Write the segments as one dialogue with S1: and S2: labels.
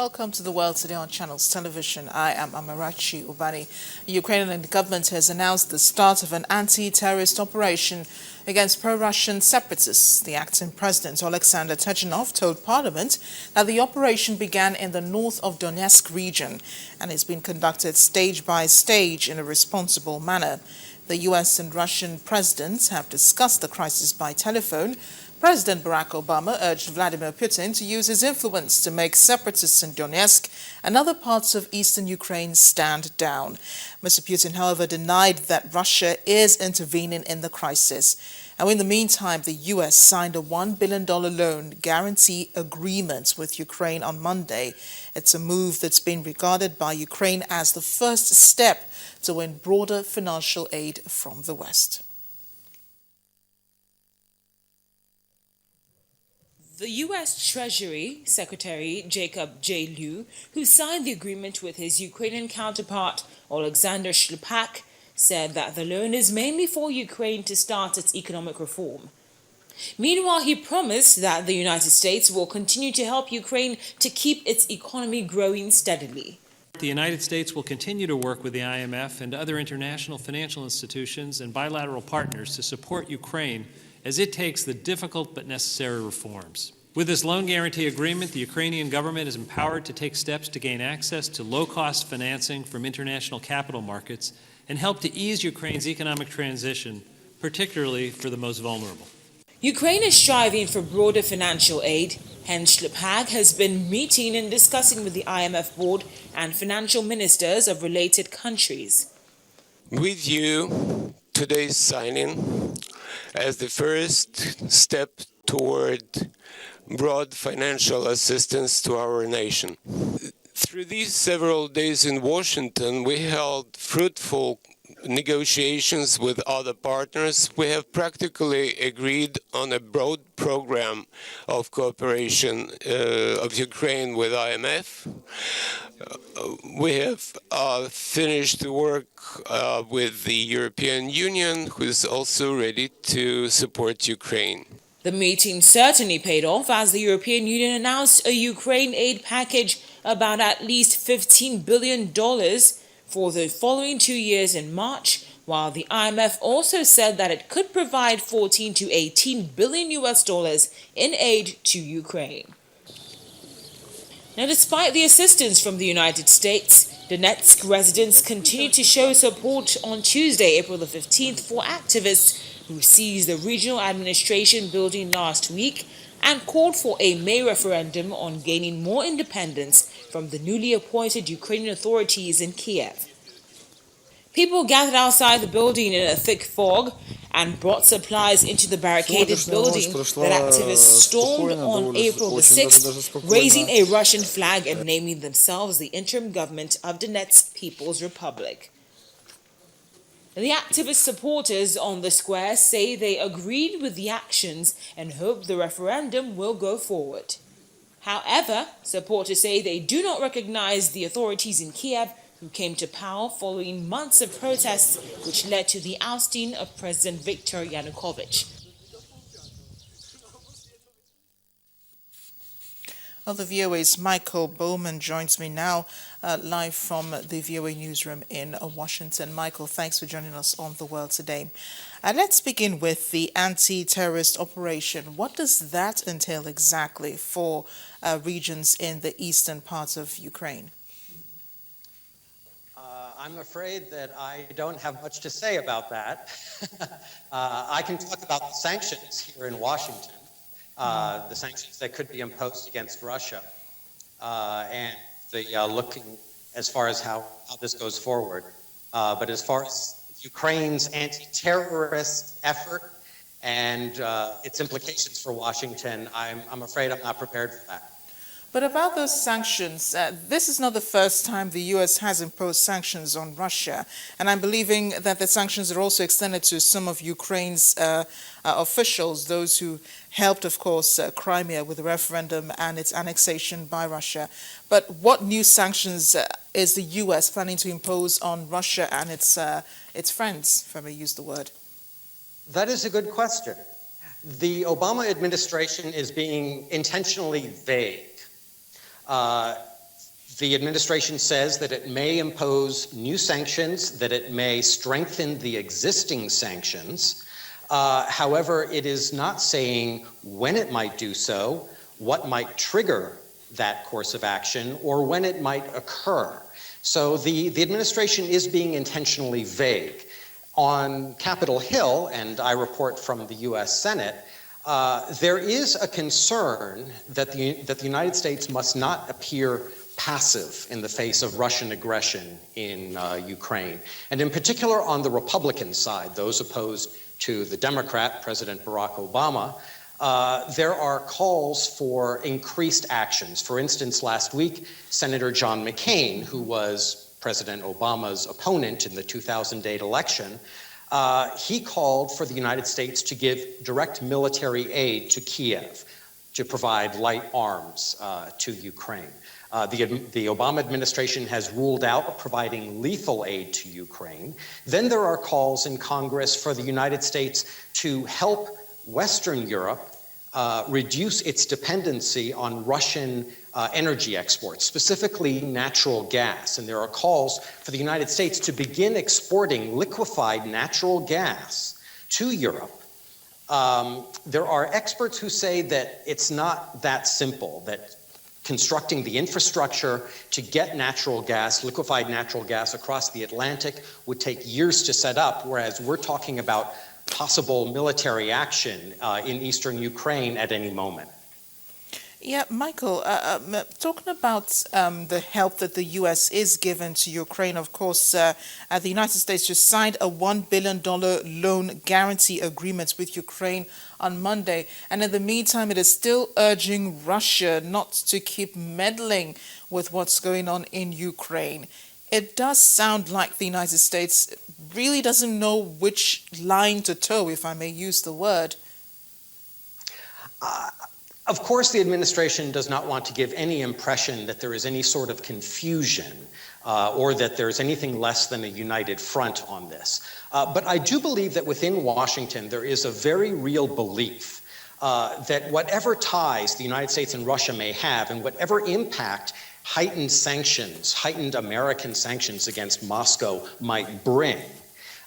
S1: Welcome to the World Today on Channels Television. I am Amarachi Ubani. The Ukrainian government has announced the start of an anti-terrorist operation against pro-Russian separatists. The acting president, Alexander Techinov, told Parliament that the operation began in the north of Donetsk region and is being conducted stage by stage in a responsible manner. The U.S. and Russian presidents have discussed the crisis by telephone. President Barack Obama urged Vladimir Putin to use his influence to make separatists in Donetsk and other parts of eastern Ukraine stand down. Mr. Putin, however, denied that Russia is intervening in the crisis. And in the meantime, the U.S. signed a $1 billion loan guarantee agreement with Ukraine on Monday. It's a move that's been regarded by Ukraine as the first step to win broader financial aid from the West.
S2: The U.S. Treasury Secretary Jacob J. Lew, who signed the agreement with his Ukrainian counterpart Alexander Shlipak, said that the loan is mainly for Ukraine to start its economic reform. Meanwhile, he promised that the United States will continue to help Ukraine to keep its economy growing steadily.
S3: The United States will continue to work with the IMF and other international financial institutions and bilateral partners to support Ukraine as it takes the difficult but necessary reforms. With this loan guarantee agreement, the Ukrainian government is empowered to take steps to gain access to low-cost financing from international capital markets and help to ease Ukraine's economic transition, particularly for the most vulnerable.
S2: Ukraine is striving for broader financial aid, hence Shlipak has been meeting and discussing with the IMF board and financial ministers of related countries.
S4: With you, today's signing as the first step toward broad financial assistance to our nation. Through these several days in Washington, we held fruitful negotiations with other partners. We have practically agreed on a broad program of cooperation of Ukraine with IMF. We have finished the work with the European Union, who is also ready to support Ukraine.
S2: The meeting certainly paid off as the European Union announced a Ukraine aid package about at least $15 billion for the following 2 years in March, while the IMF also said that it could provide 14 to 18 billion US dollars in aid to Ukraine. Now, despite the assistance from the United States, Donetsk residents continued to show support on Tuesday, April the 15th, for activists who seized the regional administration building last week and called for a May referendum on gaining more independence from the newly appointed Ukrainian authorities in Kiev. People gathered outside the building in a thick fog and brought supplies into the barricaded building that activists stormed on April the 6th, raising a Russian flag and naming themselves the interim government of Donetsk People's Republic. The activist supporters on the square say they agreed with the actions and hope the referendum will go forward. However, supporters say they do not recognize the authorities in Kiev who came to power following months of protests which led to the ousting of President Viktor Yanukovych.
S1: Well, the VOA's Michael Bowman joins me now live from the VOA newsroom in Washington. Michael, thanks for joining us on The World Today. Let's begin with the anti-terrorist operation. What does that entail exactly for regions in the eastern parts of Ukraine?
S5: I'm afraid that I don't have much to say about that. I can talk about the sanctions here in Washington. The sanctions that could be imposed against Russia, and the looking as far as how this goes forward. But as far as Ukraine's anti-terrorist effort and its implications for Washington, I'm afraid I'm not prepared for that.
S1: But about those sanctions, this is not the first time the U.S. has imposed sanctions on Russia. And I'm believing that the sanctions are also extended to some of Ukraine's officials, those who helped, of course, Crimea with the referendum and its annexation by Russia. But what new sanctions is the U.S. planning to impose on Russia and its friends, if I may use the word?
S5: That is a good question. The Obama administration is being intentionally vague. The administration says that it may impose new sanctions, that it may strengthen the existing sanctions. However, it is not saying when it might do so, what might trigger that course of action, or when it might occur. So the administration is being intentionally vague. On Capitol Hill, and I report from the US Senate, there is a concern that the United States must not appear passive in the face of Russian aggression in Ukraine. And in particular on the Republican side, those opposed to the Democrat, President Barack Obama, there are calls for increased actions. For instance, last week, Senator John McCain, who was President Obama's opponent in the 2008 election, he called for the United States to give direct military aid to Kiev, to provide light arms to Ukraine. The Obama administration has ruled out providing lethal aid to Ukraine. Then there are calls in Congress for the United States to help Western Europe reduce its dependency on Russian energy exports, specifically natural gas. And there are calls for the United States to begin exporting liquefied natural gas to Europe. There are experts who say that it's not that simple, that constructing the infrastructure to get natural gas, liquefied natural gas across the Atlantic would take years to set up, whereas we're talking about possible military action in eastern Ukraine at any moment.
S1: Yeah, Michael, talking about the help that the U.S. is giving to Ukraine, of course, the United States just signed a $1 billion loan guarantee agreement with Ukraine on Monday. And in the meantime, it is still urging Russia not to keep meddling with what's going on in Ukraine. It does sound like the United States really doesn't know which line to toe, if I may use the word.
S5: Of course, the administration does not want to give any impression that there is any sort of confusion or that there's anything less than a united front on this. But I do believe that within Washington, there is a very real belief that whatever ties the United States and Russia may have and whatever impact heightened sanctions, heightened American sanctions against Moscow might bring,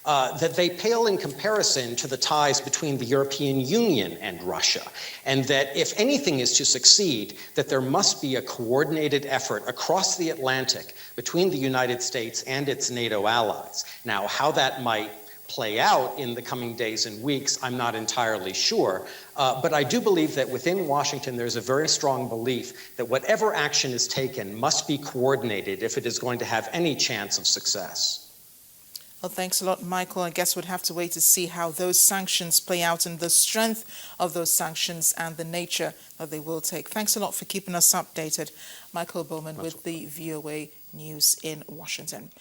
S5: that they pale in comparison to the ties between the European Union and Russia, and that if anything is to succeed, that there must be a coordinated effort across the Atlantic between the United States and its NATO allies. Now, how that might play out in the coming days and weeks, I'm not entirely sure, but I do believe that within Washington there's a very strong belief that whatever action is taken must be coordinated if it is going to have any chance of success.
S1: Well, thanks a lot, Michael. I guess we'd have to wait to see how those sanctions play out and the strength of those sanctions and the nature that they will take. Thanks a lot for keeping us updated. Michael Bowman with the VOA News in Washington.